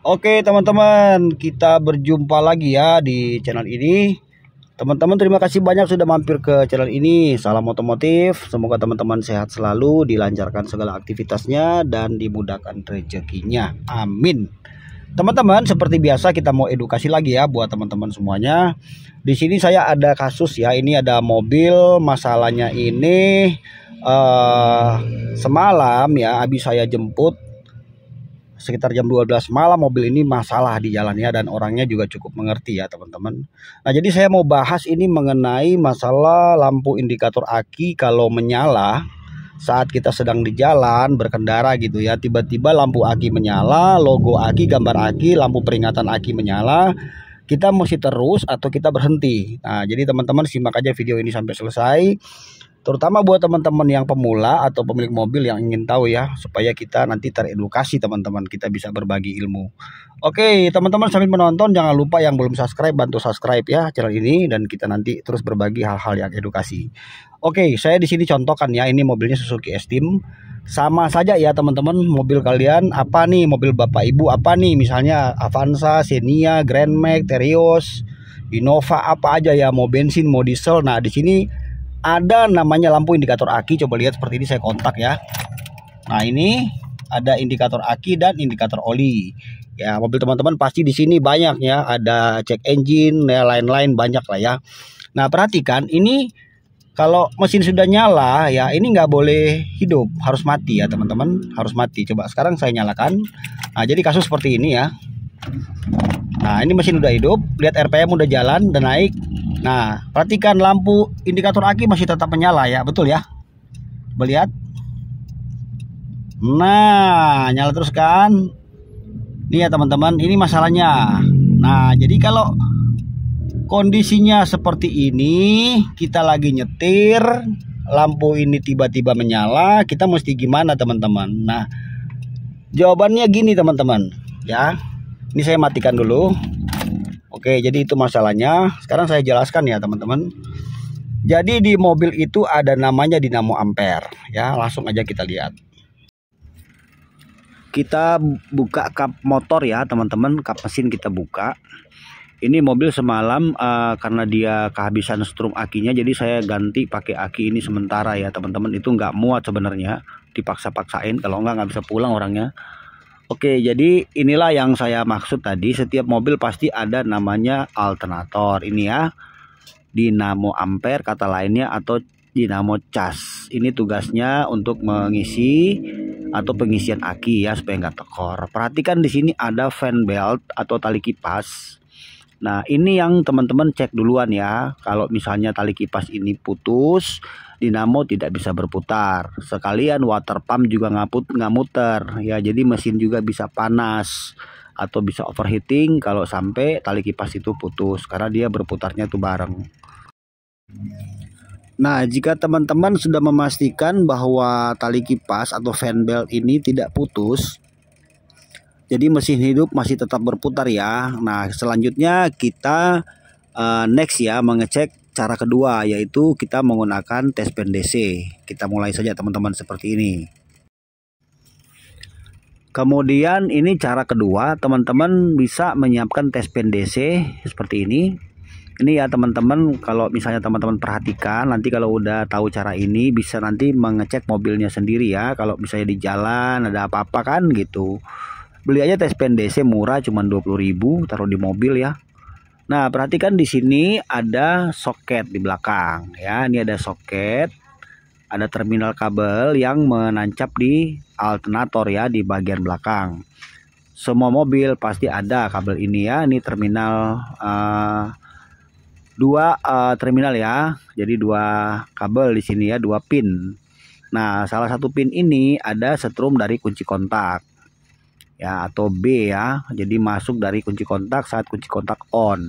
Oke teman-teman, kita berjumpa lagi ya di channel ini. Teman-teman terima kasih banyak sudah mampir ke channel ini. Salam otomotif, semoga teman-teman sehat selalu, dilancarkan segala aktivitasnya dan dimudahkan rezekinya. Amin. Teman-teman, seperti biasa kita mau edukasi lagi ya buat teman-teman semuanya. Di sini saya ada kasus ya, ini ada mobil, masalahnya ini semalam ya habis saya jemput sekitar jam 12 malam, mobil ini masalah di jalannya dan orangnya juga cukup mengerti ya teman-teman. Nah jadi saya mau bahas ini mengenai masalah lampu indikator aki kalau menyala saat kita sedang di jalan berkendara gitu ya. Tiba-tiba lampu aki menyala, logo aki, gambar aki, lampu peringatan aki menyala. Kita mesti terus atau kita berhenti. Nah jadi teman-teman simak aja video ini sampai selesai, terutama buat teman-teman yang pemula atau pemilik mobil yang ingin tahu ya, supaya kita nanti teredukasi teman-teman, kita bisa berbagi ilmu. Oke teman-teman, sambil menonton jangan lupa yang belum subscribe bantu subscribe ya channel ini, dan kita nanti terus berbagi hal-hal yang edukasi. Oke, saya di sini contohkan ya, ini mobilnya Suzuki S-Team. Sama saja ya teman-teman, mobil kalian apa nih, mobil bapak ibu apa nih, misalnya Avanza, Xenia, Grand Max, Terios, Innova, apa aja ya, mau bensin mau diesel. Nah di sini ada namanya lampu indikator aki, coba lihat seperti ini, saya kontak ya. Nah ini ada indikator aki dan indikator oli ya. Mobil teman-teman pasti di sini banyak ya, ada cek engine ya, lain-lain banyak lah ya. Nah perhatikan ini, kalau mesin sudah nyala ya, ini nggak boleh hidup, harus mati ya teman-teman, harus mati. Coba sekarang saya nyalakan. Nah jadi kasus seperti ini ya. Nah ini mesin udah hidup, lihat RPM udah jalan dan naik. Nah perhatikan lampu indikator aki masih tetap menyala ya, betul ya, lihat. Nah nyala terus kan, ini ya teman-teman, ini masalahnya. Nah jadi kalau kondisinya seperti ini, kita lagi nyetir, lampu ini tiba-tiba menyala, kita mesti gimana teman-teman? Nah jawabannya gini teman-teman ya. Ini saya matikan dulu. Oke, jadi itu masalahnya. Sekarang saya jelaskan ya teman-teman. Jadi di mobil itu ada namanya dinamo ampere ya. Langsung aja kita lihat. Kita buka kap motor ya teman-teman, kap mesin kita buka. Ini mobil semalam karena dia kehabisan strum akinya, jadi saya ganti pakai aki ini sementara ya teman-teman. Itu nggak muat sebenarnya, dipaksa-paksain, kalau nggak bisa pulang orangnya. Oke, jadi inilah yang saya maksud tadi. Setiap mobil pasti ada namanya alternator ini ya, dinamo ampere kata lainnya, atau dinamo cas. Ini tugasnya untuk mengisi atau pengisian aki ya, supaya nggak tekor. Perhatikan di sini ada fan belt atau tali kipas. Nah ini yang teman-teman cek duluan ya. Kalau misalnya tali kipas ini putus, dinamo tidak bisa berputar. Sekalian water pump juga nggak muter ya, jadi mesin juga bisa panas atau bisa overheating kalau sampai tali kipas itu putus, karena dia berputarnya itu bareng. Nah jika teman-teman sudah memastikan bahwa tali kipas atau fan belt ini tidak putus, jadi mesin hidup masih tetap berputar ya. Nah selanjutnya kita next ya, mengecek cara kedua, yaitu kita menggunakan tes pen DC. Kita mulai saja teman-teman seperti ini. Kemudian ini cara kedua, teman-teman bisa menyiapkan tes pen DC seperti ini. Ini ya teman-teman, kalau misalnya teman-teman perhatikan, nanti kalau udah tahu cara ini bisa nanti mengecek mobilnya sendiri ya. Kalau misalnya di jalan ada apa-apa kan gitu, beli aja tes pen DC murah, cuma 20.000, taruh di mobil ya. Nah perhatikan di sini ada soket di belakang ya. Ini ada soket, ada terminal kabel yang menancap di alternator ya, di bagian belakang. Semua mobil pasti ada kabel ini ya. Ini terminal dua terminal ya. Jadi dua kabel di sini ya, dua pin. Nah salah satu pin ini ada setrum dari kunci kontak ya, atau B ya, jadi masuk dari kunci kontak saat kunci kontak on.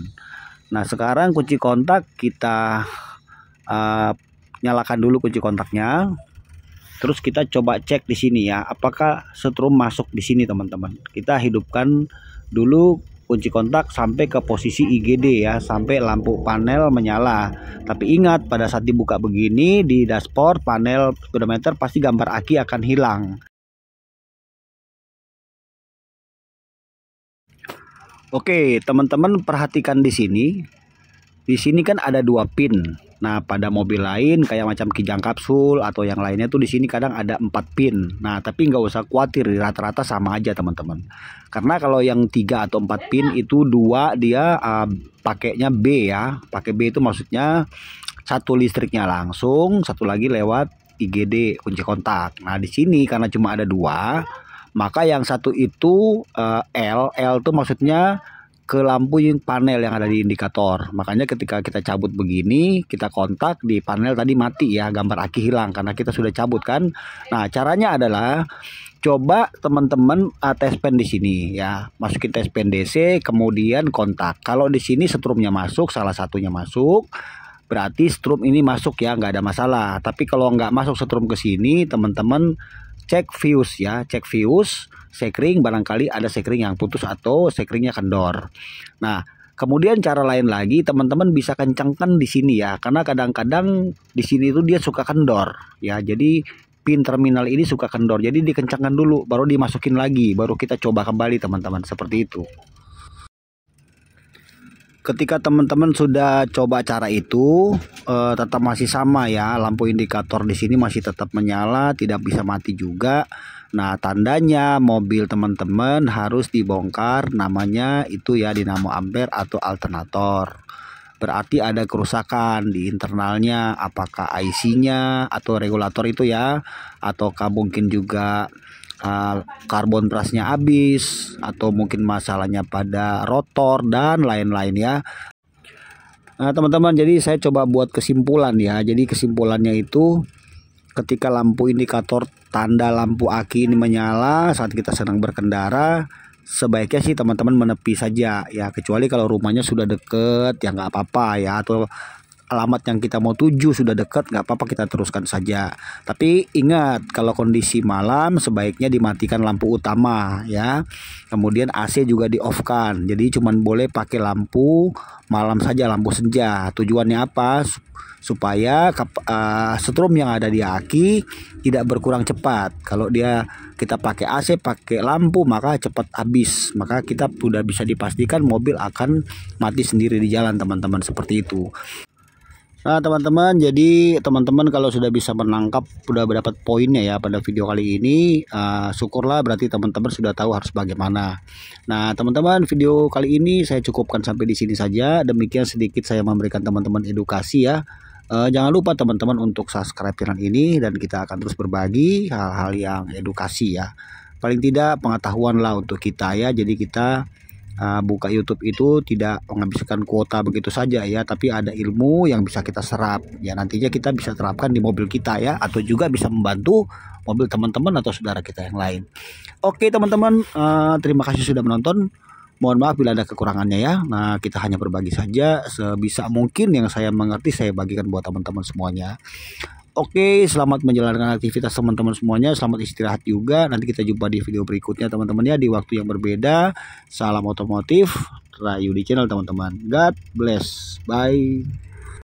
Nah sekarang kunci kontak kita nyalakan dulu kunci kontaknya, terus kita coba cek di sini ya, apakah setrum masuk di sini teman-teman. Kita hidupkan dulu kunci kontak sampai ke posisi IGD ya, sampai lampu panel menyala. Tapi ingat, pada saat dibuka begini di dashboard panel speedometer pasti gambar aki akan hilang. Oke, teman-teman perhatikan di sini. Di sini kan ada 2 pin. Nah, pada mobil lain kayak macam Kijang Kapsul atau yang lainnya tuh di sini kadang ada 4 pin. Nah, tapi nggak usah khawatir, rata-rata sama aja teman-teman. Karena kalau yang 3 atau 4 pin itu 2 dia pakainya B ya. Pakai B itu maksudnya satu listriknya langsung, satu lagi lewat IGD kunci kontak. Nah, di sini karena cuma ada 2, maka yang satu itu L tuh maksudnya ke lampu panel yang ada di indikator. Makanya ketika kita cabut begini, kita kontak di panel tadi mati ya, gambar aki hilang karena kita sudah cabut kan. Nah, caranya adalah coba teman-teman tes pen di sini ya. Masukin tes pen DC, kemudian kontak. Kalau di sini setrumnya masuk, salah satunya masuk, berarti strum ini masuk ya, nggak ada masalah. Tapi kalau nggak masuk setrum ke sini, teman-teman cek fuse ya, cek fuse, sekring, barangkali ada sekring yang putus atau sekringnya kendor. Nah, kemudian cara lain lagi teman-teman bisa kencangkan di sini ya, karena kadang-kadang di sini tuh dia suka kendor ya. Jadi pin terminal ini suka kendor, jadi dikencangkan dulu, baru dimasukin lagi, baru kita coba kembali teman-teman, seperti itu. Ketika teman-teman sudah coba cara itu tetap masih sama ya, lampu indikator di sini masih tetap menyala, tidak bisa mati juga. Nah, tandanya mobil teman-teman harus dibongkar, namanya itu ya dinamo ampere atau alternator. Berarti ada kerusakan di internalnya, apakah IC-nya atau regulator itu ya, ataukah mungkin juga karbon brasnya habis, atau mungkin masalahnya pada rotor dan lain-lain ya. Nah, teman-teman, jadi saya coba buat kesimpulan ya. Jadi kesimpulannya itu ketika lampu indikator tanda lampu aki ini menyala saat kita sedang berkendara, sebaiknya sih teman-teman menepi saja ya, kecuali kalau rumahnya sudah deket ya nggak apa-apa ya, atau alamat yang kita mau tuju sudah dekat, nggak apa-apa, kita teruskan saja. Tapi ingat, kalau kondisi malam sebaiknya dimatikan lampu utama ya, kemudian AC juga di off kan, jadi cuman boleh pakai lampu malam saja, lampu senja. Tujuannya apa? Supaya setrum yang ada di aki tidak berkurang cepat. Kalau kita pakai AC, pakai lampu, maka cepat habis, maka kita sudah bisa dipastikan mobil akan mati sendiri di jalan teman-teman, seperti itu. Nah, teman-teman, jadi teman-teman kalau sudah bisa menangkap, sudah mendapat poinnya ya pada video kali ini, syukurlah, berarti teman-teman sudah tahu harus bagaimana. Nah, teman-teman, video kali ini saya cukupkan sampai di sini saja. Demikian sedikit saya memberikan teman-teman edukasi ya. Jangan lupa teman-teman untuk subscribe channel ini, dan kita akan terus berbagi hal-hal yang edukasi ya. Paling tidak pengetahuan lah untuk kita ya. Jadi kita buka YouTube itu tidak menghabiskan kuota begitu saja ya, tapi ada ilmu yang bisa kita serap ya, nantinya kita bisa terapkan di mobil kita ya, atau juga bisa membantu mobil teman-teman atau saudara kita yang lain. Oke teman-teman, terima kasih sudah menonton. Mohon maaf bila ada kekurangannya ya. Nah, kita hanya berbagi saja sebisa mungkin, yang saya mengerti saya bagikan buat teman-teman semuanya. Oke, selamat menjalankan aktivitas teman-teman semuanya. Selamat istirahat juga. Nanti kita jumpa di video berikutnya teman-teman ya, di waktu yang berbeda. Salam otomotif, Rayu di channel teman-teman. God bless. Bye.